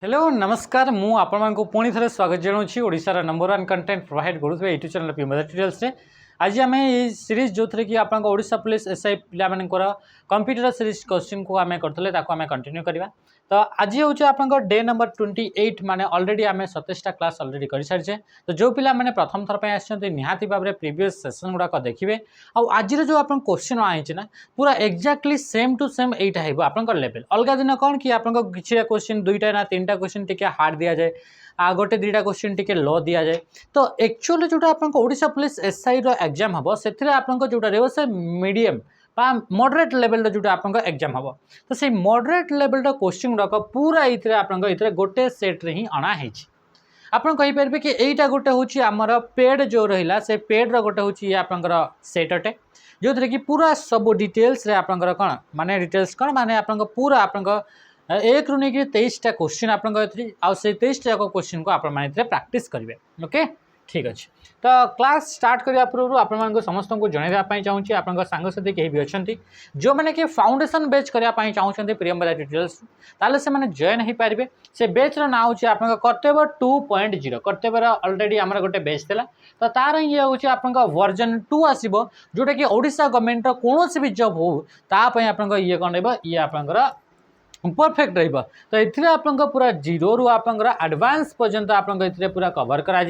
Hello नमस्कार मु आपण पुणी थे स्वागत जनाऊँ ओडिशार नंबर वन कंटेंट प्रोवाइड करूँ यूट्यूब चैनल प्यूमर ट्यूटोरियल्स रे आज आम ये सीरीज जो थे कि आप ओडिशा पुलिस एसआई पिलाकर कंप्यूटर सीरीज क्वेश्चन को आम करते आम कंटिन्यू करवा। तो आज हूँ आप डे नंबर 28 माने ऑलरेडी आम 27टा क्लास ऑलरेडी कर सारी। तो जो पिला माने प्रथम थर पर निहाती भाव में प्रीवियस सेशन गुड़ाक देखिए आज जो आप क्वेश्चन आई ना पूरा एक्जाक्टली सेम टू सेम यहीटा आप लेवल अलग दिन कौन कि आप कि क्वेश्चन दुईटा ना तीन टा क्वेश्चन टी हार्ड दि जाए गोटे दुईटा क्वेश्चन टी लो दि जाए। तो एक्चुअली जोटा आप ओडिशा पुलिस एसआई एग्जाम हम से जोटा रही से मीडियम मॉडरेट लेवल जोटा आप एग्जाम हम तो से मॉडरेट लेवल क्वेश्चन गुड़ाक पूरा ये गोटे सेट्रे ही अणाई आप कहींपारे कि यहीटा गोटे हूँ आमर पेड जो रहा से पेड रोटे हूँ आप सेट अटे जो थे कि पूरा सब डिटेल्स आपंकर कौन माने डिटेल्स कौन माने आप पूरा आप एक रु नहीं 23टा क्वेश्चन आप 23टा क्वेश्चन को आप प्रैक्टिस करेंगे। ओके ठीक अच्छे। तो क्लास स्टार्ट करने पूर्व आप समस्त को जनवाई चाहूँगी आप सांगसाथी कहीं भी अच्छा जो मैंने कि फाउंडेशन बेच करने चाहते प्रियंवदा ट्यूटोरियल्स ताले से मैंने जॉइन हो पारे से बेच ना हूँ आप कर्तव्य 2.0 कर्तव्य ऑलरेडी आम गोटे बेच था तो तार ये हूँ आप वर्जन 2 आसो जोटा कि ओडिशा गवर्नमेंट कौन भी जॉब हो तापाई आप ये कौन ये आप परफेक्ट रही। तो ये आप पूरा जीरो रू आप एडवांस पर्यंत आप पूरा कवर करा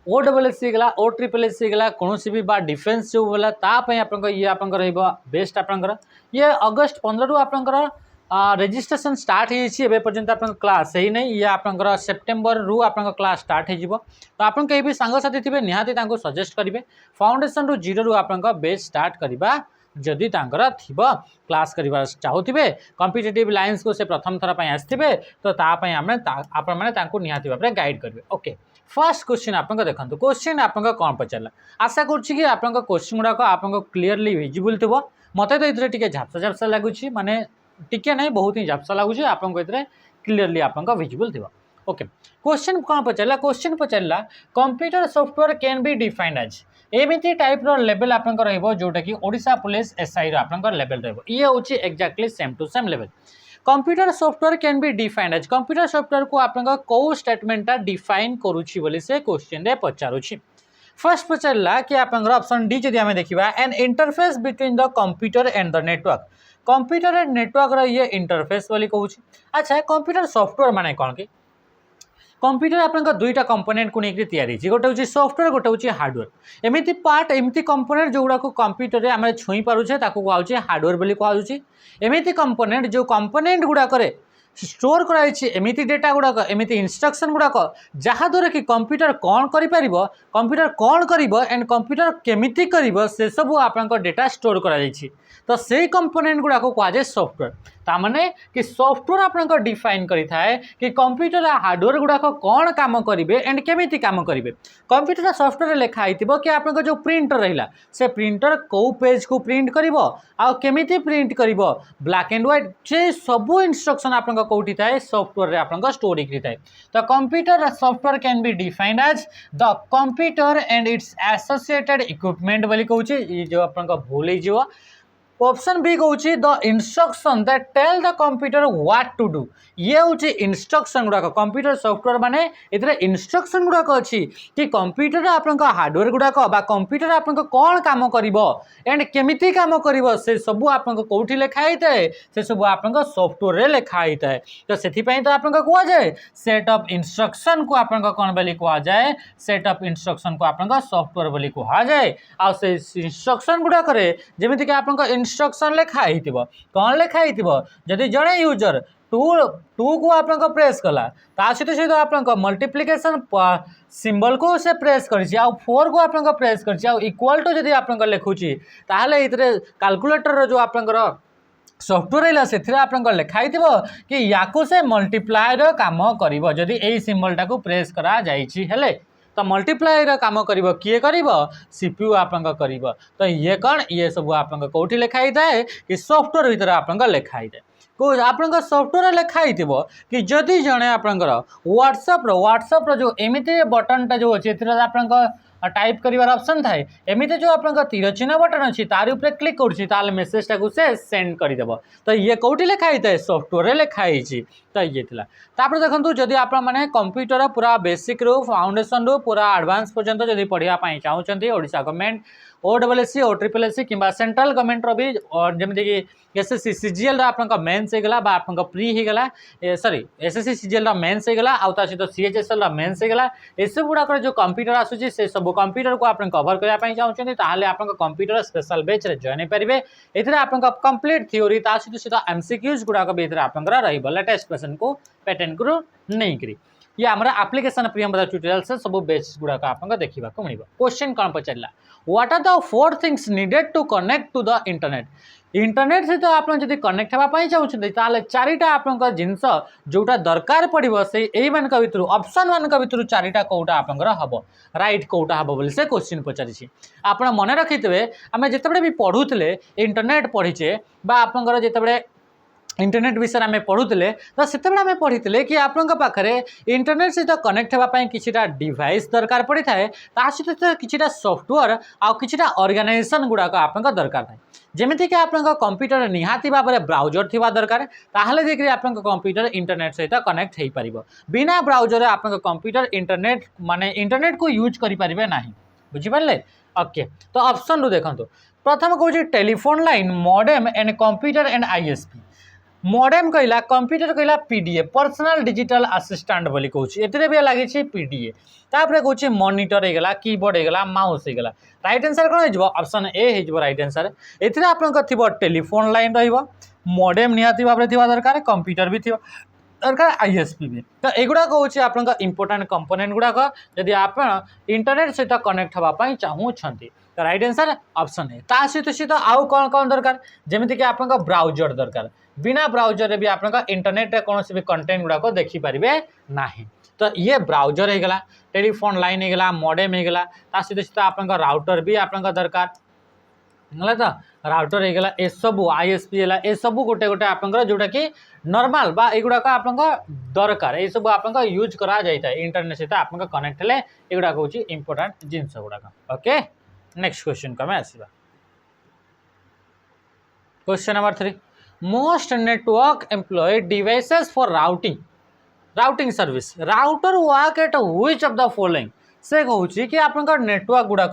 OSSC गला OSSC गला कौन भी बा डिफेन्स जो बोला तापाई आप ये आप बेस्ट आप ये अगस्त 15 रू आप रजिस्ट्रेशन स्टार्ट हो पर्यंत आप क्लास ही नहीं ये आप सेप्टेम्बर रू आप क्लास स्टार्ट हो। तो आप कहीं भी सांगसाथी थे निहाती सजेस्ट करेंगे फाउंडेशन रू जीरो रू आप बेस स्टार्ट करवा जदि थी क्लास करवा चाहूे कॉम्पिटिटिव लाइन्स को से प्रथम थर पर आसवे तो आम निहाती भाव में गाइड करेंगे। ओके फर्स्ट क्वेश्चन आप देखो क्वेश्चन आप कौन पचारा आशा कर क्वेश्चन गुड़ाक आप क्लीयरली विजिबल थो मत तो ये झापसा झापसा लगुच माने टिके नहीं बहुत ही झापसा लगुच आपको ये क्लीयरली आप विजिबल थो। ओके क्वेश्चन कौन पचारा क्वेश्चन पचारा computer software can be defined as एमती टाइप लेवल आप जोटा कि ओडिशा पुलिस एसआई आप लेवल ये हूँ exactly same to same level. Computer software can be defined as computer software को आप कौ स्टेटमेंटा डिफाइन करुच्ची बोली से क्वेश्चन रे पचारुछि। फर्स्ट पचारा कि आप ऑप्शन डी जब आम देखा N interface between the computer and the network computer and network ये इंटरफेस बोली कहूँ। अच्छा कंप्यूटर सॉफ्टवेयर माने कौन कि कंप्यूटर आप दुईटा कंपोनेंट को लेकर तैयारी गोटे हूँ सॉफ्टवेयर गोटे हूँ हार्डवेयर एमती पार्ट एमती कंपोनेंट जो गुड़ाक कंप्यूटर आम छुई पारे कहुचे हार्डवेयर बोली कहुच्छी एमती कंपोनेंट जो कंपोनेंट गुड़ाक स्टोर कराई एमती डेटा गुड़ाक एमती इंस्ट्रक्शन गुड़ाक जहाँद्वारा कि कंप्यूटर कौन कर कंप्यूटर कौन कर एंड कंप्यूटर केमिति कर से सब आप डेटा स्टोर कराई तो से कंपोनेंट गुड़ाक कहुए सॉफ्टवेयर तामाने कि सॉफ्टवेयर आप डिफाइन करें कि कंप्यूटर हार्डवेयर गुड़ाक कौन काम करेंगे एंड केमिति काम करेंगे कंप्यूटर सॉफ्टवेयर लिखाई कि आप जो प्रिंटर रहा से प्रिंटर कौ पेज को प्रिंट कर केमिति प्रिंट कर ब्लैक एंड व्हाइट से सब इंस्ट्रक्शन आप कौटी थाए सॉफ्टवेयर आप स्टोर होती थाए। तो computer software can be defined as the computer and its associated equipment बोली कहूँ जो आप भूल हो। ऑप्शन बी कहूँ the instruction that tell the computer what to do ये हूँ इंस्ट्रक्शन गुड़ाक कंप्यूटर सॉफ्टवेयर माने इधर इंस्ट्रक्शन गुड़ाक अच्छी कि कंप्यूटर आप हार्डवेयर गुड़ाक कंप्यूटर आप कौन काम कर एंड केमिति काम कर से सब आप कौटी लिखाई थाए से सब आप सॉफ्टवेयर लिखाई थाए। तो से तो आप कहुए सेट ऑफ इंस्ट्रक्शन को आप कौन बोली कहुए सेट ऑफ इंस्ट्रक्शन को आप सॉफ्टवेयर बोली कहुए आ से इंस्ट्रक्शन गुड़ाक जमीक आप इंस्ट्रक्शन लिखाई कौन लिखाई जदि जड़े यूजर टू को आप प्रेस कला सहित आप मल्टीप्लिकेशन सिंबल को से प्रेस कर 4 को आप प्रेस कर इक्वल टू जब आप लिखुची ताहले इतरे कैलकुलेटर जो आप सॉफ्टवेयर है से आप लिखाई कि या से मल्टीप्लायर काम कर जदि यही सिंबलटा को प्रेस करा जाइए तो मल्टीप्लायर काम कर किए कर सीपीयू आप कर तो ये कौन ये सब आप कौटी लिखाई थाए कि सॉफ्टवेयर भीतर आप लिखाई थाए को आप सॉफ्टवेयर लिखाई कि जदि जड़े आप व्हाट्सएप जो एमती बटनटा जो अच्छे आप टाइप कर ऑप्शन थाए एमती जो आप तीर चिन्ह बटन अच्छी तार उपरे क्लिक कर मेसेज टाक से सेंड करदेव तो ये कौटी लिखाई थाए सॉफ्टवेयर लिखाई तो ये तापर देखो जदि आप कंप्यूटर पूरा बेसिक रू फाउंडेशन रू पूरा एडवांस पर्यंत जदि पढ़ाई चाहते ओडिशा गवर्नमेंट OSSC OSSC कि सेंट्रल गवर्नमेंट भी जमीक SSC CGL आप मेन्स होगा आप प्री होगा सॉरी SSC CGL मेन्स होगा आउ सहित CHSL मेन्स होगा एसब गुड़ाक जो कंप्यूटर आसूँ से सब कंप्यूटर को आप कवर करने चाहते आप कंप्यूटर स्पेशल बैच रे जॉइन करेंगे ये आप कंप्लीट थ्योरी सहित MCQs गुड़ाक भी आप लेटेस्ट क्वेश्चन को पैटर्न को नहीं करी ये आम एप्लिकेशन प्रियंवदा ट्यूटोरियल से सब बेच गुड़ाक आप देखा मिल क्वेश्चन कौन पचारा what are the 4 things needed to connect to the internet internet सहित आप कनेक्ट होगापी चाहते चारिटा आप जिनस जोटा दरकार पड़ो से मान भर ऑप्शन मान भर चारिटा कौटा आप हम राइट कौटा हम बोली से क्वेश्चन पचारि आप मन रखी थे आम जिते भी पढ़ुले इंटरनेट पढ़ीचे आपंकर जिते इंटरनेट विषय में पढ़ुले तो से पढ़ी कि आपण पाखे इंटरनेट सहित कनेक्ट होगापी किसीटा डिवाइस दरकार पड़ी थाए सहित किसीटा सॉफ्टवेयर आउ किसीटा ऑर्गेनाइजेशन गुड़ाक आप दरकार थाए जमीक आप कंप्यूटर निहाती भाव में ब्राउजर थी दरकार ताहले देखिए आप कंप्यूटर इंटरनेट सहित कनेक्ट हो पार बिना ब्राउजर आप कंप्यूटर इंटरनेट माने इंटरनेट को यूज करें ना बुझिपारे ओके तो ऑप्शन रू देखो प्रथम कौन telephone line modem and computer and ISP modem कहला कंप्यूटर कहला PDA पर्सनल डिजिटल असिस्टेंट बोली कहूँ ये भी लगी PDA तापर कौन मॉनिटर होगा कीबोर्ड होगा माउस होगा राइट आंसर कौन हो ऑप्शन ए हो राइट आंसर ये आप टेलीफोन लाइन रॉडेम निहाती भाव में दरकार कंप्यूटर भी दरकार ISP भी तो युवा हूँ आप इम्पोर्टाट कंपोनेंट गुड़ाक जदि आप इंटरनेट सहित कनेक्ट होगापी चाहूँगी तो राइट आंसर ऑप्शन ए सहित सहित आउ कौन कौन दरकार जमीक आप ब्राउजर दरकार बिना ब्राउजर भी आप इंटरनेट कौन भी कंटेंट गुड़ाक देखिपारे ना तो ये ब्राउजर होगा टेलीफोन लाइन होगा मॉडेम होगा सहित सहित आप राउटर भी आप दरकार है तो राउटर होगा ये सब ISP है ये सब गोटे गोटे आप जोटा कि नॉर्मल बा एगुड़ाक आप दरकार ये सब आप यूज करा जाए इंटरनेट सहित आप कनेक्ट हेल्ले एगुड़ाक हूँ इंपोर्टाट जिनस गुड़ाक ओके नेक्स्ट क्वेश्चन को आसवा question number 3 most network employ devices for routing service router work at which of the following से कहूँ कि आप नेटवर्क गुड़ाक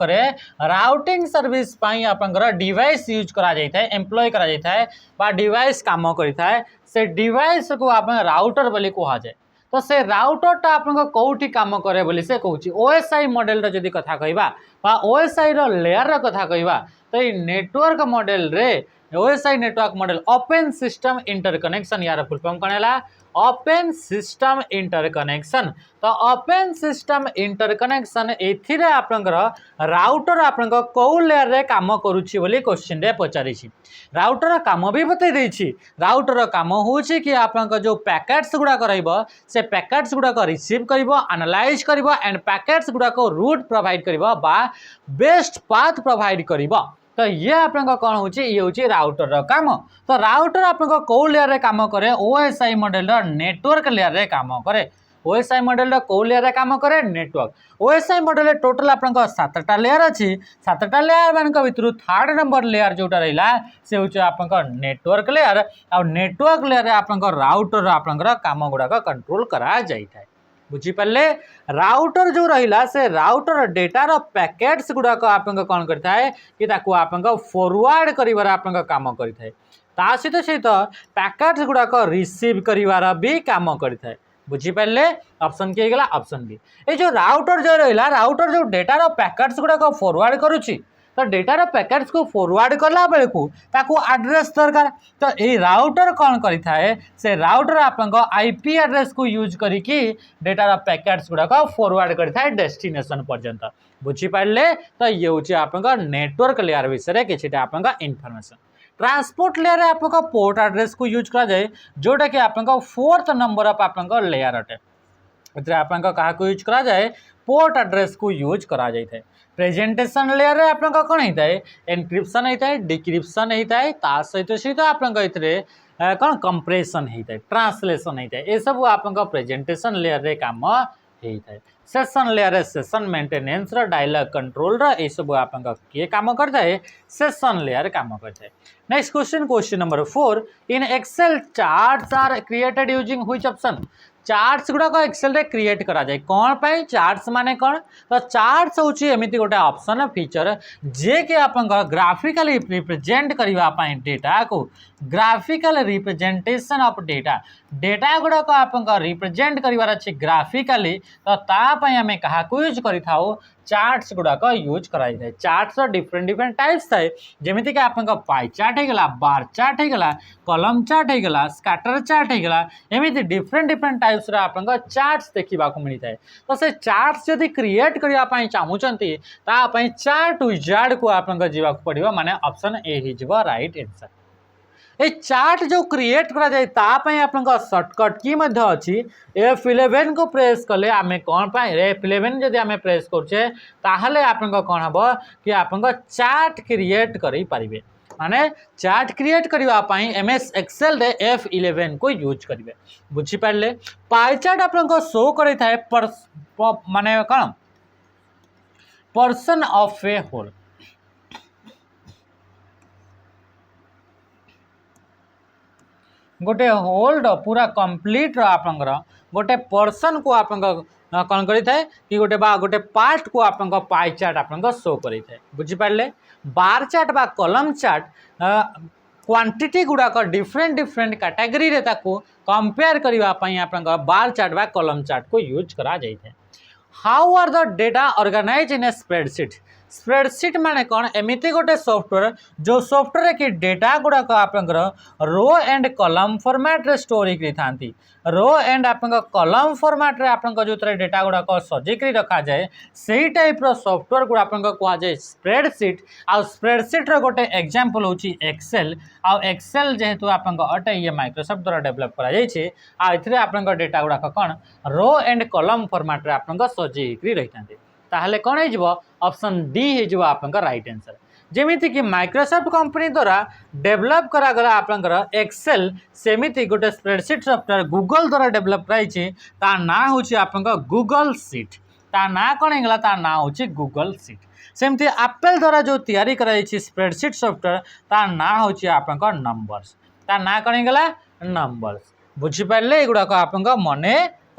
राउटिंग सर्विस आप डिवाइस यूज करा एम्प्लॉय करा डिवाइस काम करता है से डिवाइस को आप राउटर बोली कह जाए तो से राउटरटा आप कौटी काम करे बोली से कहूँ OSI मॉडल जदि कथा कहवा OSI लेयर कथा कहवा तो ये नेटवर्क मॉडल रे OSI network model open system interconnection यार फुल फॉर्म कौन है ओपन सिस्टम इंटरकनेक्शन तो ओपन सिस्टम इंटरकनेक्शन एथिरे आपनकर राउटर आपनक कौ लेयर रे काम करूछि बोली क्वेश्चन रे पचारि राउटर काम भी बतई देछि राउटर काम होछि कि आपनक जो पैकेट्स गुड़ाक रहिबो से पैकेट्स गुड़ाक रिसीव करिवो एनालाइज करिवो एंड पैकेट्स गुड़ाक रूट प्रोवाइड करिवो बा बेस्ट पाथ प्रोवाइड करिवो तो ये आप कौन हो राउटर काम तो राउटर आप कौ लेयर काम करे OSI मॉडल नेटवर्क लेयर काम करे OSI मॉडल कौ लेयर काम करे नेटवर्क OSI मॉडल टोटल आप 7टा लेयर अच्छी 7टा लेयर मान भर थर्ड नंबर लेयर जोटा रहा से हूँ आप नेटवर्क लेयर आ नेटवर्क लेयर आप राउटर आप काम गुड़ाक कंट्रोल करा जाए बुझीपारे राउटर जो रहा से राउटर डेटार पैकेट्स गुड़ाक आप कौन करता है कि आप फॉरवर्ड कर काम करता है सहित सहित पैकेट्स गुड़ाक रिसीव कर भी काम करता है बुझीपारे ऑप्शन किए गला ऑप्शन बी ये जो राउटर जो रहा राउटर जो डेटार पैकेट्स गुड़ाक फॉरवर्ड करुच्ची तो डेटार पैकेट्स को फॉरवर्ड कला बेलू ताकू एड्रेस दरकार तो ये राउटर कौन करता है से राउटर आप IP एड्रेस को यूज करिकी डेटार पैकेट्स गुड़ाक फॉरवर्ड करता है डेस्टिनेशन पर्यंत बुझीपारे तो ये हूँ आप नेटवर्क लेयर विषय किसी आप इनफॉरमेशन ट्रांसपोर्ट लेयर आप पोर्ट एड्रेस को यूज करा जाए जोटा कि आप 4th नंबर ऑफ आप लेयर अटे आप यूज करा जाए पोर्ट एड्रेस को यूज करा जाए प्रेजेंटेशन लेयर रे आप कौन होता है एनक्रिप्शन होता है डिक्रिप्शन होता है सहित सहित आप कौन कंप्रेशन होता है ट्रांसलेशन होता है ये सब आप प्रेजेंटेशन लेयर रे काम होता है। Session layer session maintenance dialogue control ये सब आप किए काम करता है सेशन लेयर काम करता है। Next question number 4 in Excel charts are created using which option. Charts गुड़ाक एक्सेल रे क्रिएट करा जाए कौन पाई चार्ट्स माने कौन तो चार्ट्स होची एमिति गोटे ऑप्शन फीचर जे के आप ग्राफिकली रिप्रेजेंट करबा पाई डेटा को ग्राफिकल रिप्रेजेंटेशन ऑफ डेटा गुड़ाक आप रिप्रेजेंट करिवार अछि ग्राफिकली तो तापाई आम क्या यूज करिथाउ चार्ट्स गुड़ाक यूज कराई जाए। चार्ट्स डिफरेंट डिफरेंट टाइप्स थाए जमीक आप पाई चार्ट होगा बार चार्ट होगा कलम चार्ट होगा स्कैटर चार्ट होगा एमती डिफरेंट डिफरेंट टाइप्स आप चार्ट्स देखा मिलता है। तो से चार्ट्स जदि क्रिएट करने चाहूँगी तापाई चार्ट विजार्ड को आप जावाक पड़ो माने ऑप्शन ए हो राइट आंसर। ये चार्ट जो क्रिएट करा जाए तापाई आप सर्टकट की अच्छी F11 को प्रेस कले आम कौन पाए F11 जदि आम प्रेस करुचे ताहले आप कौन हम कि आप चार्ट क्रिएट करें पारे माने चार्ट क्रिएट करने MS एक्सेल रे F11 को यूज करेंगे बुझीपारे। पाई चार्ट आप शो करे माने कौन पर्सन ऑफ ए होल गोटे होल्ड पूरा कंप्लीट आप गोटे पर्सन को आप कौन करें कि गोटे गोटे पार्ट को आप पाई चार्ट आप शो करें बुझीपारे। बार चार्ट बा कलम चार्ट क्वांटिटी गुड़ाक डिफरेंट डिफरेंट कैटेगरी रे ताको कंपेयर करने आप बार चार्ट बा कलम चार्ट को यूज करा जाए। How are the data organise in a spreadsheet. Spreadsheet माने कौन एमिति गोटे सॉफ्टवेयर जो सॉफ्टवेयर की डेटा गुड़ाक आप रो एंड कलम फॉर्मेट रे स्टोर करी रो एंड आप कलम फॉर्मेट रे आप जो डेटा गुड़ाक सजेक रखा जाए से टाइप रो सॉफ्टवेयर गुड़ा आप कहुए स्प्रेडशीट। आ स्प्रेडशीट रो गोटे एग्जांपल होची एक्सेल। आ एक्सेल जेहेतु आप अटे ये माइक्रोसॉफ्ट द्वारा डेवलप करा जायछि आ इथरे आप डेटा गुड़ाक कौन रो एंड कलम फॉर्मेट रे आप सजेक रही ताहले कौन हो ऑप्शन डी हो आप राइट आंसर। जेमिति कि माइक्रोसॉफ्ट कंपनी द्वारा डेवलप करागला आप एक्सेल सेमिति गोटे स्प्रेडशीट सॉफ्टवेयर गूगल द्वारा डेवलप कराई ता ना हूँ आप गूगल सीट ता ना कौन होगा ता ना हूँ गूगल सीट। सेमती एप्पल द्वारा जो तैयारी कराई स्प्रेडशीट सॉफ्टवेयर ता ना हूँ आप नंबर्स ता ना कौन होगा नंबर्स बुझीपारे एगुड़ाक आप मन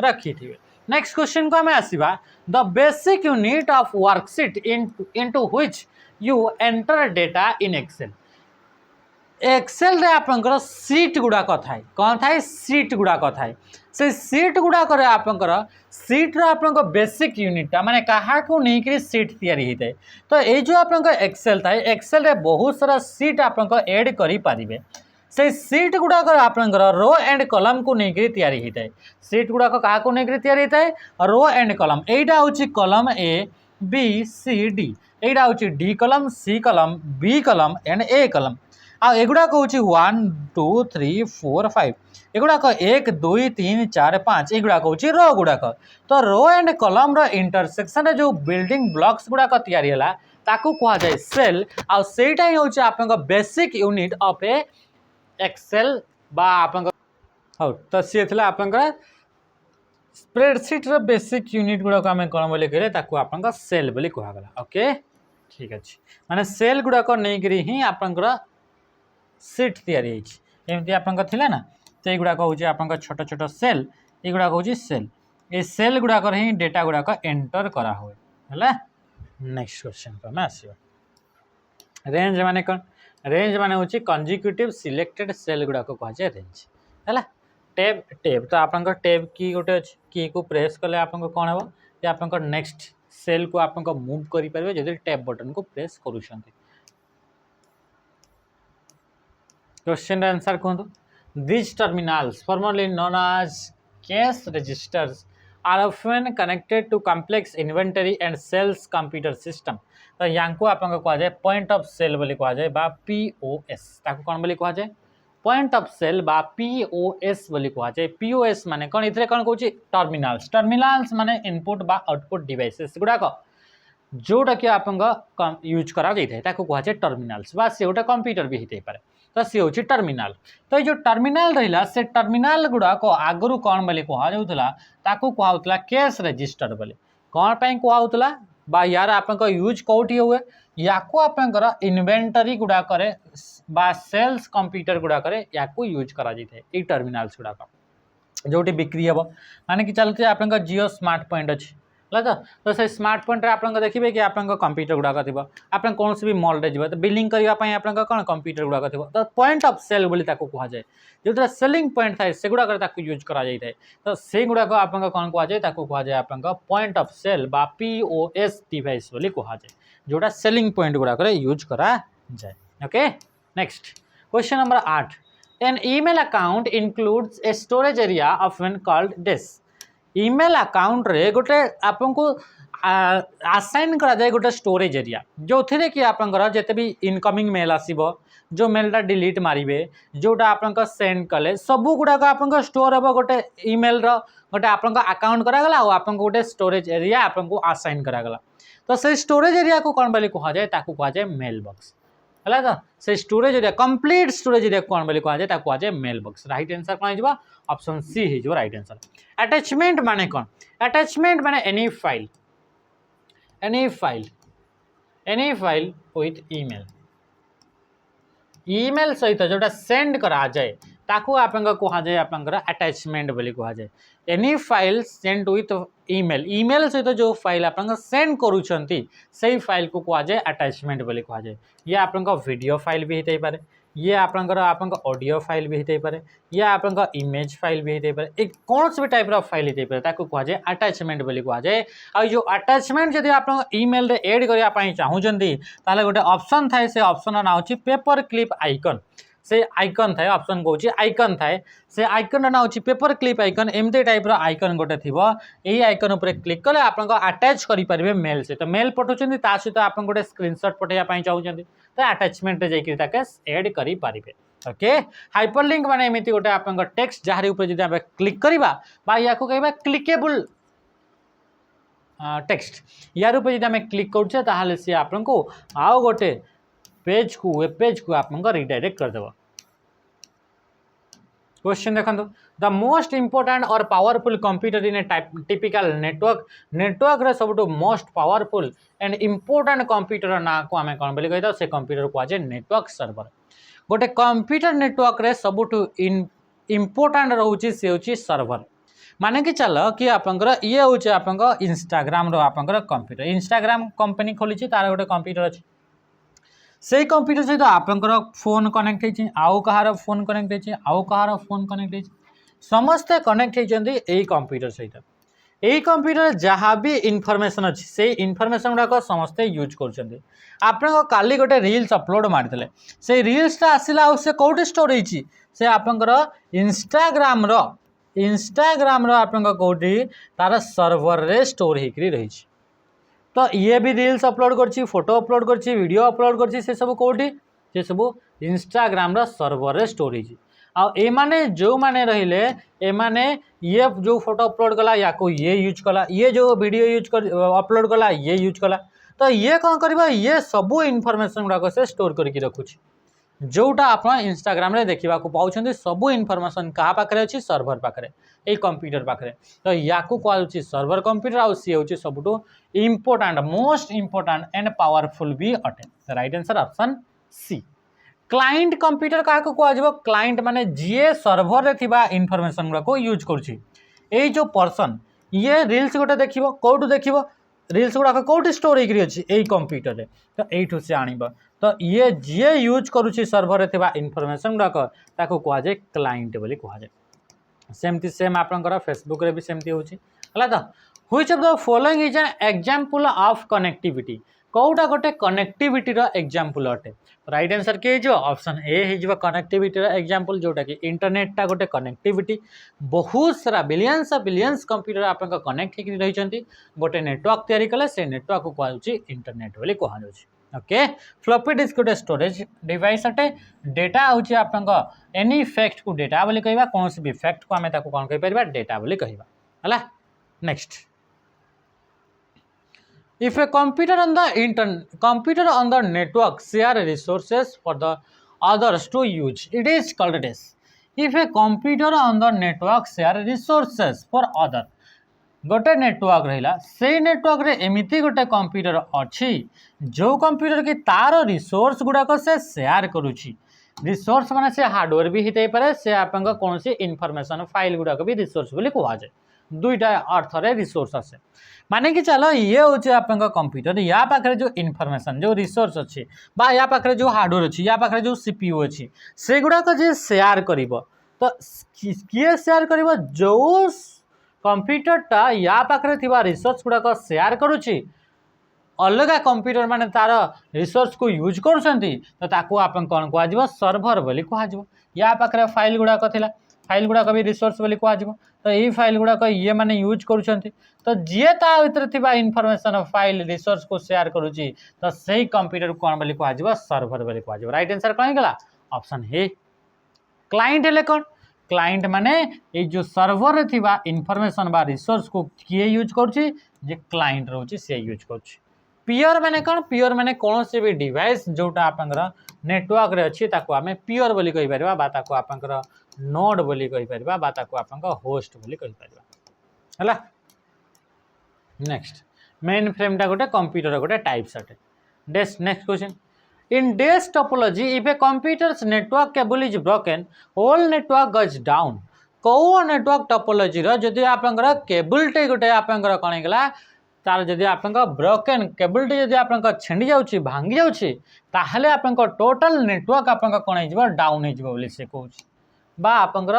रखी थे। नेक्स्ट क्वेश्चन को हमें आसवा the basic unit of worksheet into which you enter data in Excel. Excel रे आपंकर सीट गुड़ाक थाए कौन थाए सीट गुड़ाक थाए से सीट गुड़ाक आपंकर सीट रो आप बेसिक यूनिट माने कहा को नहीं कि सीट तैयारी होता है। तो ये जो आप एक्सेल थाए एक्सेल रे बहुत सारा सीट आप ऐड करि पारिबे से सीट गुड़ाक आप रो एंड कलम को नहीं तैयारी होता है। सीट गुड़ाक क्या को नहीं तैयारी होता है रो एंड कलम एटा हूँ कलम ए बी सी डी एटा हूँ डी कलम सी कलम बी कलम एंड ए कलम आ एगुड़ाक हूँ 1 2 3 4 5 एगुड़ाक 1 2 3 4 5 एगुड़ाक हूँ रो गुड़ाक। तो रो एंड कलम रो इंटरसेक्शन जो बिल्डिंग ब्लॉक्स गुड़ाक तैयारी है ताकू कहा जाए सेल आ सेटा ही हूँ आप basic unit of a Excel बा आप हो तो सी थी आप स्प्रेडशीट रो बेसिक यूनिट गुड़ाक आम कौन बोले कहले ताकू आप सेल बोली कहगला। ओके ठीक अच्छे माने सेल गुड़ाक नहीं ही आप सीट तैयारी एमती आप ना तो युड़ाक हूँ आप छोट छोट सेल युड़ाक हूँ सेल ये सेल गुड़ाक ही डेटा गुड़ाक एंटर करा हुए है। नेक्स्ट क्वेश्चन को आम आस रेंज माने कौन रेंज माने हूँ कंजिक्यूटिव सिलेक्टेड सेल गुड़ाक कहुए रेंज है। टैब टैब तो आप टैब की गोटे अच्छी की को प्रेस कले आप कौन हम कि आप नेक्स्ट सेल को आप मूव करेंगे जब टैब बटन को प्रेस करुँच। क्वेश्चन आंसर कहतु this terminals formerly known as cash registers are often connected to complex inventory and sales computer system. तो यहाँ को आप कहुए पॉइंट ऑफ सेल बोली कहुए POS ताको कौन बोली कहुए पॉइंट ऑफ सेल बा POS बोली कहुए। POS माने कौन इतरे कौन कहूँ टर्मिनल्स टर्मिनल्स माने इनपुट बा आउटपुट डिवाइसेस गुड़ाक जोटा कि आप यूज करा जाए ताको कहुए टर्मिनल्स बा से गोटे कंप्यूटर भी होते पारे। तो सी हूँ टर्मिनाल। तो ये जो टर्मिनाल रहा से टर्मिनाल गुड़ाक आगु कौन बोली कहला कहला कैश रजिस्टर बोली कौन पर कहला यार आप यूज कौटी हुए या आपंकर इन्वेंटरी गुड़ाक सेल्स कंप्यूटर गुड़ाक यूज करा टर्मिनाल्स गुड़ाक जो बिक्री हे माने कि चलते आप जियो स्मार्ट पॉइंट अच्छी है तो से स्मार्ट पॉइंट आप देखिए कि आप कंप्यूटर गुड़ाक थी आप कौन भी मॉल रे तो बिलिंग करने आप कौन कंप्यूटर गुड़ाक थी तो पॉइंट ऑफ सेल बोली कहुए जो सेलिंग पॉइंट थाए से गुड़ाक यूज करा तो से गुड़ाक आप कौन कहुए कहुए आप पॉइंट ऑफ सेल बा POS डिवाइस बोली कहुए जोटा सेलिंग पॉइंट गुड़ाक यूज करा जाए। Okay next question number 8 An email account includes a storage area often called disk. Email account रे गोटे आपन को असाइन करा जाए गोटे स्टोरेज एरिया जो थे कि आपंकर जिते भी इनकमिंग मेल आसीबो जो मेलटा डिलीट मारिबे जोटा आपन सेंड कले सबू गुड़ाक आप स्टोर हे गोटे ईमेल रो गोटे आपन अकाउंट करागला और आपन गोटे स्टोरेज एरिया आपन को असाइन करागला तो से स्टोरेज एरिया को कौन बोली कहुए कहुए मेल बॉक्स है तो से storage area complete storage area कौन बोली कहुए कहुए मेल बॉक्स। राइट आंसर कौन हो ऑप्शन सी हो राइट आंसर। अटैचमेंट माने कौन अटैचमेंट माने any file with email email सहित जोटा सेंड करा जाए ताकू आप कहुए आप अटैचमेंट बोली कहुए any file send with email email सहित जो फाइल आप सेंड करुँच से फाइल को कहुए अटैचमेंट बोली कहुए ये आप वीडियो फाइल भी होते पारे ये आप ऑडियो फाइल भी होते पारे या आप इमेज फाइल भी होते पारे एक कौन भी टाइप फाइल होते पारे ताकू कहुए अटैचमेंट बोली कहुए आ जो अटैचमेंट जब आप ईमेल रे ऐड करने चाहूँगी ताले गोटे ऑप्शन थाए से ऑप्शन ना होची पेपर क्लिप आइकन से आइकन थाए ऑप्शन कहूँ आइकन थाए से आइकन ना होची पेपर क्लिप आइकन एमती टाइप आइकन गोटे थी यही आइकन उपर क्लिक कले आप अटैच करेंगे मेल सहित मेल पठाउछन्ती ता सहित आप गोटे स्क्रीनशॉट पठाइबा चाहूँगी तो अटैचमेंट जाकर ऐड करेंगे। ओके हाइपरलिंक माने एमती गोटे आप टेक्स्ट जहाँ ऊपर जब आप क्लिक करवा या कहवा क्लिकेबल टेक्स्ट यार ऊपर जब आम क्लिक करें सी आपको आउ गोटे पेज को वेब पेज को आप रिडायरेक्ट करदेव। क्वेश्चन देखो द मोस्ट इंपोर्टेंट और पावरफुल कंप्यूटर इन ए टिपिकल नेटवर्क रे सब most powerful and important computer ना को आम कौन बोली कही से कंप्यूटर कहुए नेटवर्क सर्वर गोटे कंप्यूटर नेटवर्क रे सबुठु इंपोर्टेंट रोचे से होची सर्वर माने कि चल कि आपंकर ये हूँ आप इंस्टाग्राम आपंकर कंप्यूटर इंस्टाग्राम कंपनी खोली तार गोटे कंप्यूटर अच्छी से कंप्यूटर सहित आपंकर फोन कनेक्ट होती आउ कहार फोन कनेक्ट होती आउ कहार फोन कनेक्ट होती समस्ते कनेक्ट होती यही कंप्यूटर सहित यही कंप्यूटर जहाँ भी इनफॉरमेशन अच्छी से इनफॉरमेशन गुड़ाक समस्ते यूज कर आप काली गोटे रील्स अपलोड मारते से रील्सटा आसला से कौटी स्टोर होती से आपंकर इंस्टाग्राम आप कौटी तार सर्वर रे स्टोर होकर रही तो ये भी रील्स अपलोड कर फोटो अपलोड कर वीडियो अपलोड कर सब कौटी से सब इंस्टाग्राम सर्वर रे स्टोर होती आने जो मैंने रहिले एमाने ये जो फोटो अपलोड कला या को ये यूज कला ये जो वीडियो यूज कर अपलोड कला ये यूज कला तो ये कौन करबा ये सबू इनफॉरमेशन गुड़ाक से स्टोर करके रखुची जोटा आप इंस्टाग्राम रे देखा पाँच सबू इनफॉरमेशन क्या पाखे अच्छी सर्वर पाखे यही कंप्यूटर पाखे तो या कहूँ सर्वर कंप्यूटर आ सी हूँ सबुठु important most important and powerful भी अटे। Right answer option C. Client computer क्या कह क्लाइंट माने जीए सर्वर रे थिबा इनफॉरमेशन गुड़ाक यूज कर जो पर्सन ये रील्स गोटे देख कौटू देख रील्स गुड़ाक कौटी स्टोर होकर अच्छी यही कंप्यूटर रे तो यू से आनिब तो ये जीए यूज करुच्ची सर्वर रे थिबा इनफॉरमेशन गुड़ाक ताको कहुए क्लाइंट बोली कहुए सेमती सेम आपंकर फेसबुक रे भी सेमती होची हला तो which of the following is an example of connectivity कौटा गोटे कनेक्टिविटी रो एग्जांपल अटे। राइट आंसर के जो ऑप्शन ए हो कनेक्टिविटी रो एग्जांपल जोटा कि इंटरनेटटा गोटे कनेक्टिविटी बहुत सारा बिलियंस कंप्यूटर आप कनेक्ट होकर रही गोटे नेटवर्क तैयारी कले से नेटवर्क को कहूँ इंटरनेट बोली कहूँ। ओके फ्लॉपी डिस्क गोटे स्टोरेज डिवाइस अटे डेटा हूँ आप एनी फैक्ट को डेटा बोली कहवा कौन भी फैक्ट को आम कौन कह डेटा बोली कहवा है। Next if a computer on the network share resources for the others to use. It is called this. If a computer on the network share resources for other, गोटे नेटवर्क रहा से नेटवर्क रे एमती गोटे computer अच्छी जो computer की तार रिसोर्स गुड़ाक से शेयर करुच्ची रिसोर्स माने से हार्डवेयर भी होते पारे से आप कौन सी इनफॉरमेशन फाइल गुड़ाक भी रिसोर्स बोली कहुए दुईटा अर्थ रे रिसोर्स आसे माने कि चलो ये हूँ आप कंप्यूटर या पाखे जो इनफॉरमेशन जो रिसोर्स अच्छी या पाखे जो हार्डवेयर अच्छी या पाखे जो सीपीयू अच्छी से गुड़ाक जी शेयर कर तो किए शेयर कर जो कंप्यूटरटा या पाखे थी रिसोर्स गुड़ाक शेयर करुच्ची अलग कंप्यूटर माने तार रिसोर्स को यूज करुँच तो ताकू आप कौन कह सर्भर बोली कह या पाखे फाइल गुड़ाक थी फाइल गुड़ाक भी रिसोर्स बोली कह तो ये फाइल गुड़ाक ये मैंने यूज करुँच तो जी ता भीतर थी इनफॉरमेशन फाइल रिसोर्स को शेयर करुच्ची तो सही कंप्यूटर कौन बोली कह सर्भर बोली कह राइट आंसर कौन गला ऑप्शन ए क्लाइंट हेले कौन क्लाइंट माने ये जो सर्वर रे थिबा इनफॉरमेशन बा रिसोर्स को किए यूज करुच्ची जे क्लाइंट रोची से यूज करुच्ची पियर माने कौन पियर माने कौन से भी डिवाइस जोटा आपंकर नेटवर्क रे अच्छी ताको आमे पियर बोली कहि परबा बा ताको आपंकर नोड बोली कहि परबा बा ताको आपंकर होस्ट बोली कहि परबा हला नेक्स्ट मेन फ्रेम टा गोटे कंप्यूटर गोटे टाइप्स अटे next question In DES topology, if a computer's network cable is broken, whole network goes down. कौ नेटवर्क टोपोलॉजी रो जदि आपंकर केबल टे गोटे आपंकर कौन गला तार जदि आपंकर ब्रोकन केबल टे जदि आपंकर छिंडी जाउची भांगी जाउची ताहले आपंकर टोटल नेटवर्क आपंकर कौन हो डाउन हो बोली से कहूची बा आपंकर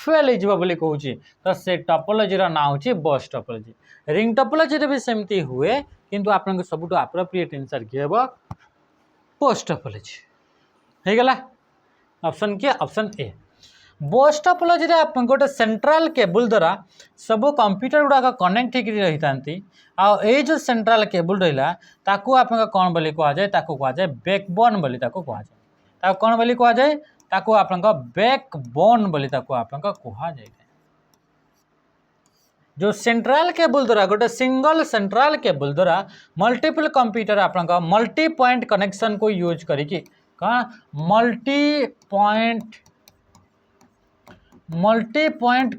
फेल हो बोली कहूची तो से टोपोलॉजी रो ना होची बस टोपोलॉजी रिंग टोपोलॉजी रे भी सेमती हुए किंतु आपंकर सबुटो एप्रोप्रिएट आंसर की हेबो पोस्ट टोपोलॉजी हो गला ऑप्शन किया ऑप्शन ए पोस्ट टोपोलॉजी रे आप गोटे सेंट्रल केबल द्वारा सब कंप्यूटर गुड़ाक कनेक्ट होकर रही था जो सेंट्रल केबल रहा ताकू आप कौन बोली कह जाए ताकू कह जाए बैकबोन बोली ताकू कह जाए कौन बोली कह जाए ताकू आप बैकबोन बोली ताकू आप कह जाए जो सेंट्रल केबल द्वारा गोटे सिंगल सेंट्रल केबल द्वारा मल्टीपल कंप्यूटर आप मल्टी पॉइंट कनेक्शन को यूज करिकी कौन मल्टी पॉइंट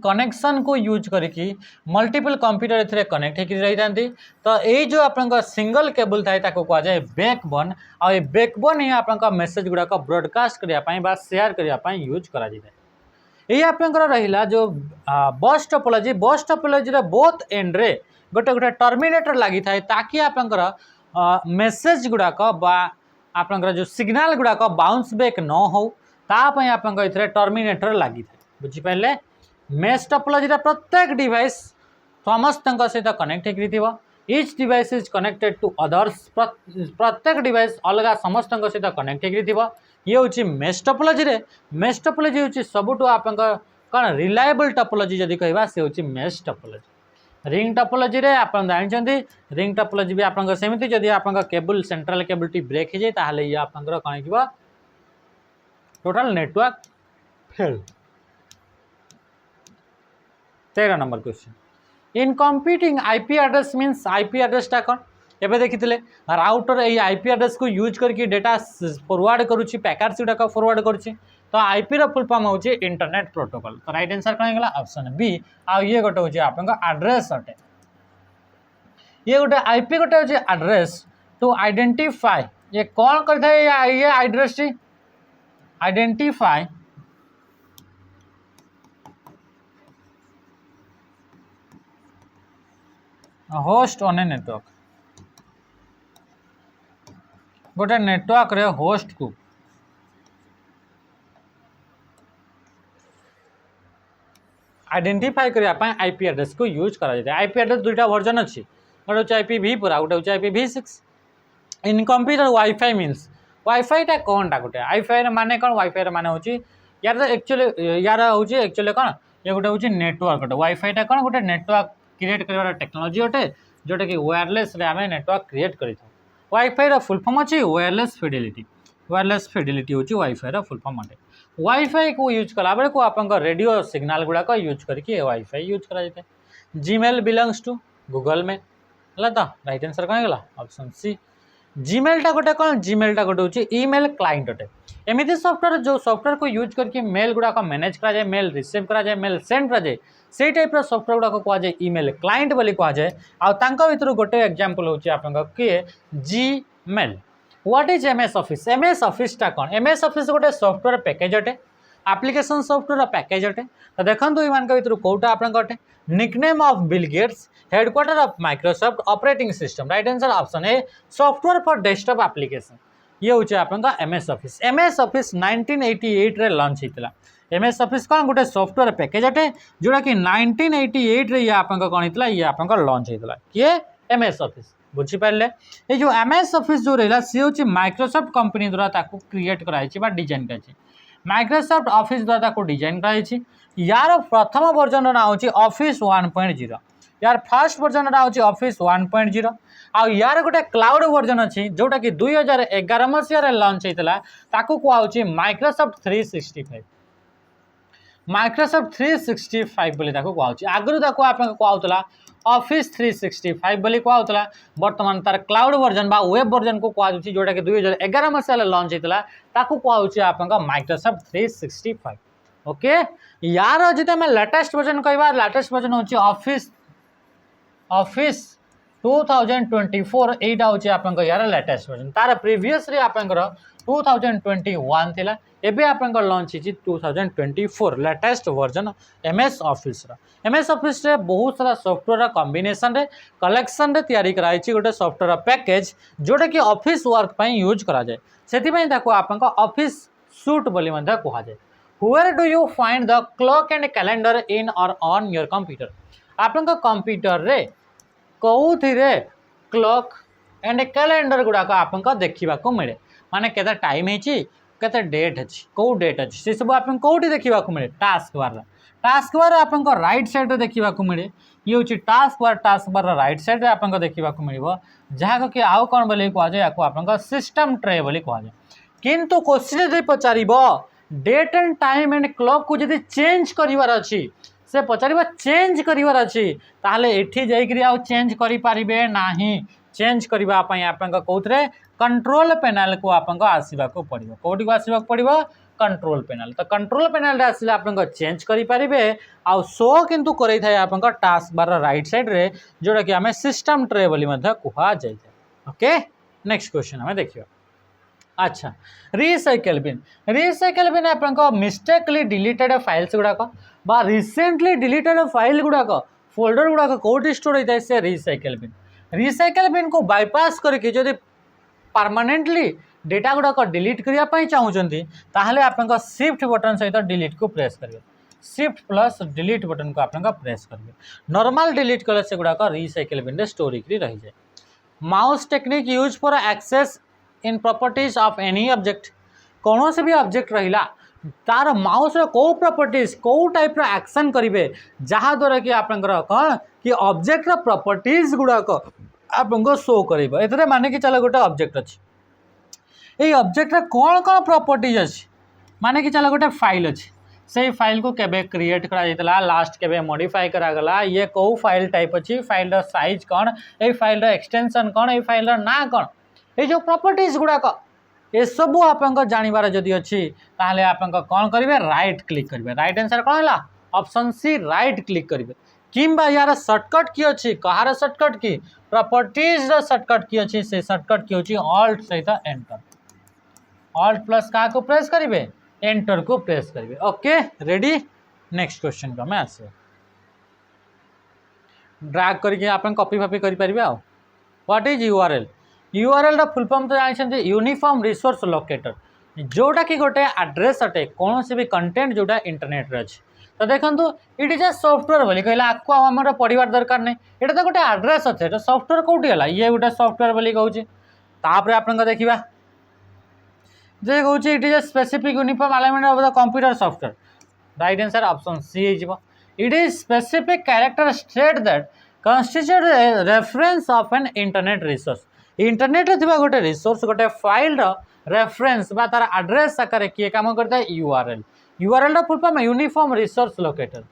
कनेक्शन को यूज करिकी मल्टीपल कंप्यूटर एथिरे कनेक्ट होकर रही था तो ये जो आप सिंगल केबल थाए ताको कह जाए बैकबोन आ बैकबोन ही आप मेसेज गुड़ाक ब्रॉडकास्ट करने शेयर करने यूज करा जाए ये आपंकर रहा जो बस टोपोलॉजी बोथ एंड रे गोटे गोटे टर्मिनेटर लगी था ताकि आपंकर मेसेज गुड़ाक आपंकर जो सिग्नल गुड़ाक बाउंस बैक न हो तापई आपंकर टर्मिनेटर लगी था बुझिपारे मेश टोपोलॉजी प्रत्येक डिवाइस समस्त सहित कनेक्ट होकर each device is connected to others प्रत्येक डिवाइस अलग समस्त सहित कनेक्ट होकर ये हूँ मेश टोपोलॉजी हूँ सबुठ आप कौन रिलायबल टोपोलॉजी जदि कहवा से हूँ मेश टोपोलॉजी रिंग टोपोलॉजी रे आप जानते रिंग टोपोलॉजी भी आप सेमती जदि आप केबल सेंट्रल केबल टी ब्रेक हो जाए ताहले ये आप कौन हो total network fail 13 number question in computing IP address means IP एड्रेसटा कौन एवं देखी राउटर ये आईपी एड्रेस को यूज करके डेटा फॉरवर्ड करुच्ची पैकेट्स गुड़ाक फॉरवर्ड करुच्ची तो आईपी रो फुल फॉर्म होची इंटरनेट प्रोटोकॉल तो राइट आंसर कौन गला ऑप्शन बी आ ये गोटे होची आपन एड्रेस अटे ये गोटे आईपी गोटे होची एड्रेस टू आइडेंटिफाई ये कौन करता है ये address T identify host on a network गोटे नेटवर्क रे होस्ट को आइडेंटिफाई करने आईपी एड्रेस को यूज करा जाए आईपी एड्रेस दुईटा वर्जन अच्छी गोटे IPv4 गोटे IPv6 in computer WiFi means वाईफाईटा कौनटा गोटे वाईफाई माने कौन वाईफाई माने होची यार एक्चुअली यार होची एक्चुअली कौन ये गोटे होची नेटवर्क गोटे वाईफाईटा कौन गोटे नेटवर्क क्रिएट कर टेक्नोलोजी अटे जोटा कि वायरलेस रे आमे नेटवर्क क्रिएट करी वाईफाई रा फुल फॉर्म अच्छी वायरलेस फिडेलिटी होची वाईफाई रा फुल फॉर्म अटे वाईफाई को यूज कला बेले को आपन रेडियो सिग्नल गुड़ाक यूज करके वाईफाई यूज करा जाए जीमेल बिलोंग्स टू गूगल में है तो राइट आंसर कौन गला ऑप्शन सी जीमेलटा गोटे कौन जीमेलटा गोटे हूँ ईमेल क्लाइंट अटे एमती सफ्टवेयर जो सफ्टवेयर को यूज करके मेल गुड़ाक मैनेज कराए मेल रिसीव कराए मेल सेंड कराए से टाइप सफ्टवेयर गुड़ाक कहुए ईमेल क्लाइंट बोली कहुए आर गोटे एग्जांपल हूँ आप किए Gmail what is MS Office MS ऑफिसटा कौन एमएस ऑफिस गोटे सफ्टवेयर पैकेज अटे एप्लिकेशन सफ्टवेयर पैकेज अटे तो देखो इन भर कौटा आपटे nickname of Bill Gates headquarter of Microsoft operating system right answer option A software for desktop application ये हूँ आप एमएस ऑफिस 1988 रे लॉन्च होता एमएस ऑफिस कौन गोटे सॉफ्टवेयर पैकेज अटे जोड़ा कि 1988 रे ये आप कौन होता ये आप लॉन्च होता किए एमएस ऑफिस बुझीपारे ये जो एमएस ऑफिस जो रहा सी हूँ माइक्रोसॉफ्ट कंपनी द्वारा क्रिएट कराई डिजाइन कराई माइक्रोसॉफ्ट ऑफिस द्वारा डिजाइन कराई यार प्रथम वर्जन ना हूँ ऑफिस 1.0 यार फर्स्ट वर्जन ना हूँ ऑफिस 1.0 आ यार गोटे क्लाउड वर्जन अच्छी जोटा कि 2011 मसीह लॉन्च होता कहुचे माइक्रोसॉफ्ट 365 माइक्रोसॉफ्ट 365 बोली कहुचे आगु कहला ऑफिस 365 बोली कहला बर्तमान तार क्लाउड वर्जन बा वेब वर्जन को कहुचे जोटा कि 2011 मसीह लॉन्च होता कहुचे आप माइक्रोसॉफ्ट 365 ओके यार जी आम लेटेस्ट वर्जन कहवा लेटेस्ट वर्जन हूँ ऑफिस 2024 एटा हूँ आप यार लेटेस्ट वर्जन तार प्रीवियस रे आप 2021 थिला एबे आप लॉन्च होती 2024 लेटेस्ट वर्जन एमएस ऑफिस रे बहुत सारा सॉफ्टवेयर कॉम्बिनेशन रे कलेक्शन रे तैयारी कराई गोटे सॉफ्टवेयर पैकेज जोटा कि ऑफिस वर्क पई यूज करा जाए सेति आप ऑफिस सूट बोली कहा जाए Where do you find the clock and calendar in or on your computer? आपन कंप्यूटर रे कौथिरे क्लॉक एंड कैलेंडर गुड़ाक आपन देखा मिले माने केते टाइम है केते डेट अच्छी कौ डेट अच्छी से सब आप कौटी देखा मिले टास्क बार आपन राइट साइड देखा मिले ये हूँ टास्क बार राइट साइड आप देखा मिले जहाँ कि आउ कौन बोली कहुए आप सिस्टम ट्रे बोली कहुए किंतु क्वेश्चन यदि पचार date and time and clock को जब चेंज करार अच्छी से पचार चेंज करार अच्छी ताहले एठी जाइकरी आउ चेंज करें ना चेंज करने आप कौन कंट्रोल पैनल को आपको आसवाक पड़ो कौटी को आसवाक पड़ो कंट्रोल पैनल तो कंट्रोल पैनल आसिले आप चेंज करेंगे आउ शो किंतु कर आप टास्क बार राइट साइड रे जोटा कि आम सिस्टम ट्रे बोली कह जाए ओके नेक्स्ट क्वेश्चन आम देखिए अच्छा रिसाइकल बिन आप मिस्टेकली डिलीटेड फाइल्स गुड़ाक बा रिसेंटली डिलीटेड फाइल गुड़ाक फोल्डर गुड़ाक कौटी स्टोर होता है से रिसाइकल बिन को बाईपास करके जब परमानेंटली डेटा गुड़ाक डिलीट करने चाहूँगी ताहले आप शिफ्ट बटन सहित डिलीट को प्रेस करेंगे शिफ्ट प्लस डिलीट बटन को आप प्रेस करेंगे नॉर्मल डिलीट कले से गुड़ाक रिसाइकल बिन स्टोर रही जाए mouse technique use for access in properties of any object कौन से भी ऑब्जेक्ट रहा तार माउस कौ प्रॉपर्टीज कौ टाइप एक्शन करेंगे जहाद्वारा कि आप कौन कि ऑब्जेक्ट प्रॉपर्टीज गुड़ाक आपको शो कर माने कि चलो गोटे ऑब्जेक्ट अच्छी ये ऑब्जेक्ट कौन कौन प्रॉपर्टीज अच्छी माने कि चलो गोटे फाइल अच्छी से फाइल को केबे क्रिएट करा लास्ट केबे मॉडिफाई करागला ये कौ फाइल टाइप अच्छी फाइल साइज कौन ये फाइल एक्सटेंशन कौन ये फाइल ना कौन ये जो प्रॉपर्टीज गुड़ाक ये सब आप जानवर जदि अच्छी ताहले आप कौन करेंगे राइट क्लिक करेंगे राइट आंसर कौन है ऑप्शन सी राइट क्लिक करेंगे किंबा यार सर्टकट की अच्छी कहार सर्टकट की प्रॉपर्टीज सर्टकट की अच्छी से सर्टकट की होची ऑल्ट सहित एंटर ऑल्ट प्लस क्या को प्रेस करेंगे एंटर को प्रेस करेंगे ओके रेडी नेक्स्ट क्वेश्चन को मैं आसे ड्रैग करके आप कॉपी फापी करेंगे आ व्हाट इज यूआरएल रा फुल फॉर्म तो जानते यूनिफॉर्म रिसोर्स लोकेटर जोटा कि गोटे एड्रेस अटे कौन से भी कंटेंट जोटा इंटरनेट रे अच्छे तो देखो इट इज ए सॉफ्टवेयर बोली कहला आपको आम पढ़ार दरकार नहीं यहाँ तो गोटे एड्रेस अच्छे तो सॉफ्टवेयर कौटी है ये गोटे सॉफ्टवेयर बोली कहूँ तापर आप देखा जे कहूँ it is a specific uniform alignment of the computer software right answer option C हो it is specific character state that constitute reference of an internet resource internet रे गोटे रिसोर्स गोटे फाइल रेफरेंस बा तार एड्रेस आकार किए काम करता है यूआरएल रा full form uniform resource locator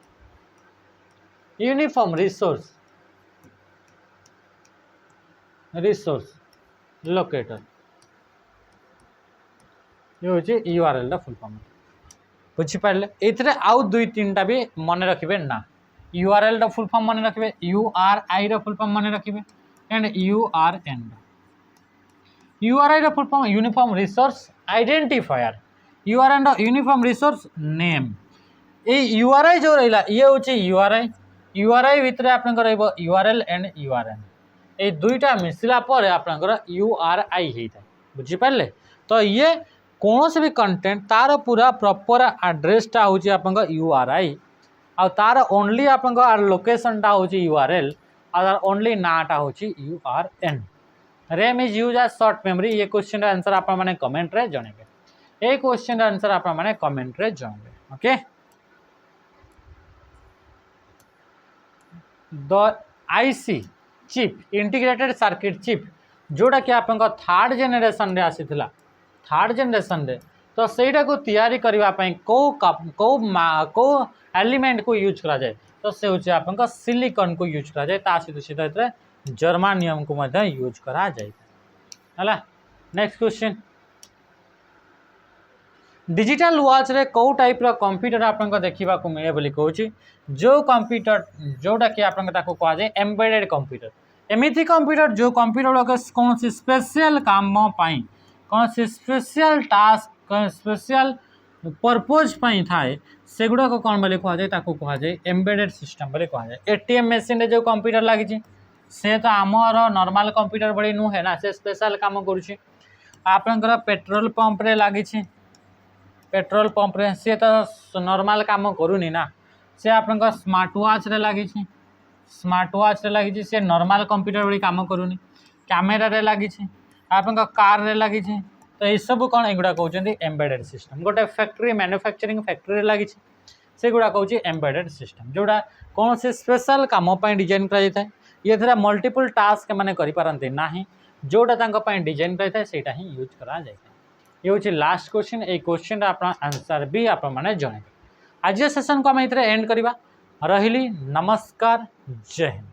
uniform resource locator ये हूँ यूआरएल फुल फॉर्म बुझिपारे ये आउ दुई तीन टा भी मन रखिए ना यूआरएल फुल फॉर्म मन रखिए यूआरआई फुल फॉर्म मन रखिए and URN URI full form uniform resource identifier URN uniform resource name ये यूआरआई जो रहा ये हूँ यूआरआई भितर आप यूआरएल एंड यूआरएन ये दुईटा मिसला पर आपंकर यूआरआई होता है बुझिपारे तो ये कौन से भी कंटेंट तार पूरा प्रॉपर एड्रेसटा हूँ आप यूआरआई आ तार ओनली आप लोकेशनटा हूँ यूआरएल आ ओनली नाटा हूँ URN RAM is use as short memory ये क्वेश्चन आंसर आप कमेंट रे जनइबे ये क्वेश्चन आंसर आप कमेंट रे जनइबे okay the IC chip integrated circuit chip जोटा कि आप थर्ड जेनेरेशन रे आसीथिला थर्ड जेनेरेशन रे तो सेटा को तैयारी करने को एलिमेंट को यूज करा जाए तो से हूँ आप सिलिकॉन को यूज करा जाए सहित सीधा जर्मानियम को यूज करा जाए है नेक्स्ट क्वेश्चन डिजिटल वॉच रे कौ टाइप रो कंप्यूटर आपको देखा मिले बोली कहूँ जो कंप्यूटर जोटा कि आपको कह जाए एम्बेडेड कंप्यूटर एमती कंप्यूटर जो कंप्यूटर कौन सी स्पेशल काम कौन सी स्पेशल टास्क कौन स्पेशल पर्पज थाए से गुड़ाक कौन बोले कह जाए एम्बेडेड सिस्टम बोले कह जाए एटीएम मशीन जो कंप्यूटर लगी से तो आमर नॉर्मल कंप्यूटर भली नुहे ना से स्पेशल काम करुँच आपंकर पेट्रोल पंप रे लगी पेट्रोल पंप रे सी तो नॉर्मल काम करूनी ना से आप स्मार्ट वॉच रे लगी स्मार्ट वॉच रे लगी सी नॉर्मल कंप्यूटर भली काम करूनी कैमेरा रे लगी आप कार रे लगी तो ये सब कौन एगुड़ा कहते एम्बेडेड सिस्टम गोटे फैक्ट्री मैन्युफैक्चरिंग फैक्ट्री लगी से गुड़ा कहूँ एम्बेडेड सिस्टम जोड़ा कौन से स्पेशल काम डिजाइन कर ये थोड़ा मल्टीपल टास्क मैंने करें ना जोटा डिजाइन करता ही यूज करा जाए ये हूँ लास्ट क्वेश्चन ये क्वेश्चन आंसर भी आप जनइबे आज सेशन को आम एंड करवा रही नमस्कार जय हिंद।